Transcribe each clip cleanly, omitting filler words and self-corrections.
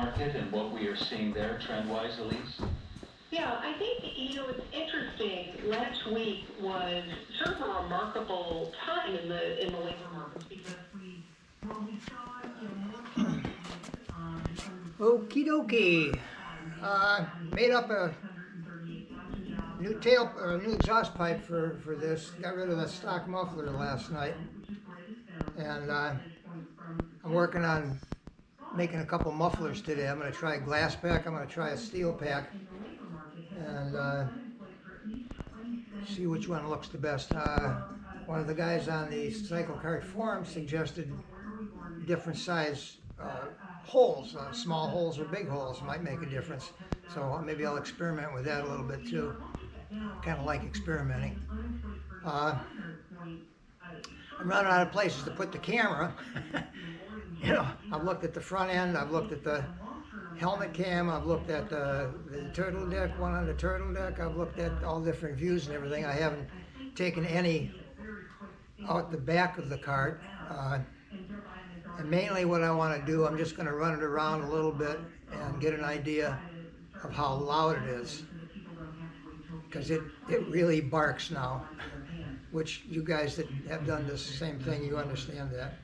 market and what we are seeing there trend-wise, Elise? Yeah, I think, it's interesting. Last week was sort of a remarkable time in the labor markets because we saw, more Okie dokie. Made up a new exhaust pipe for this. Got rid of the stock muffler last night, and I'm working on making a couple mufflers today. I'm going to try a glass pack. I'm going to try a steel pack, and see which one looks the best. One of the guys on the Cyclekart forum suggested different size holes, small holes or big holes might make a difference. So maybe I'll experiment with that a little bit too. Kind of like experimenting. I'm running out of places to put the camera. I've looked at the front end, I've looked at the helmet cam, I've looked at the turtle deck, one on the turtle deck, I've looked at all different views and everything. I haven't taken any out the back of the cart. And mainly what I want to do, I'm just going to run it around a little bit and get an idea of how loud it is. Because it really barks now, which you guys that have done this same thing, you understand that.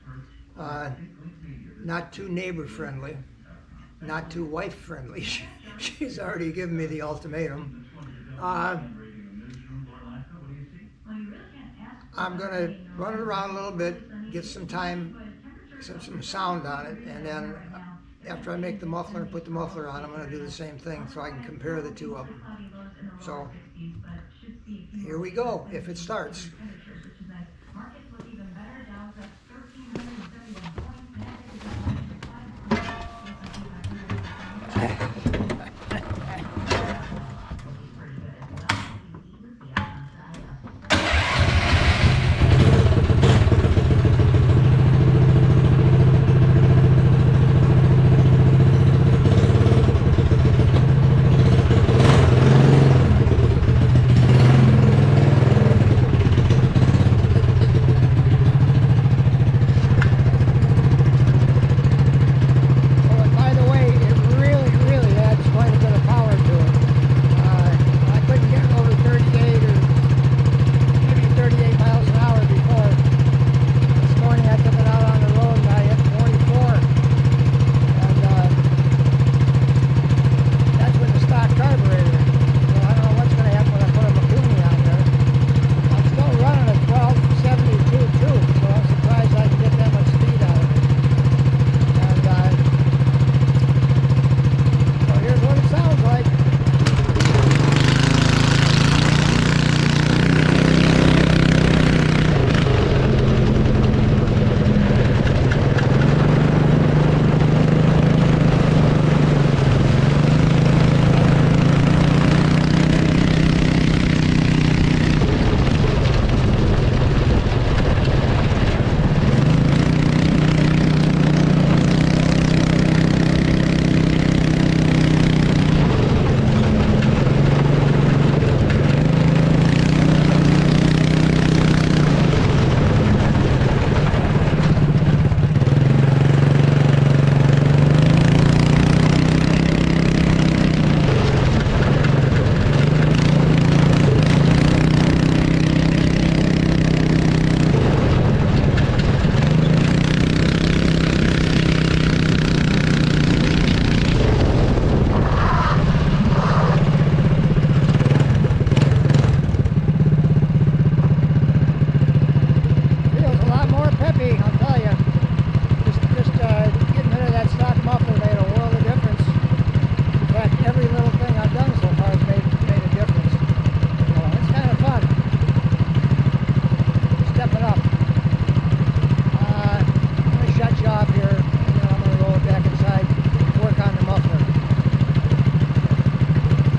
Not too neighbor friendly, not too wife friendly. She's already given me the ultimatum. I'm going to run it around a little bit, get some time, some sound on it, and then after I make the muffler and put the muffler on, I'm going to do the same thing so I can compare the two of them. So here we go, if it starts.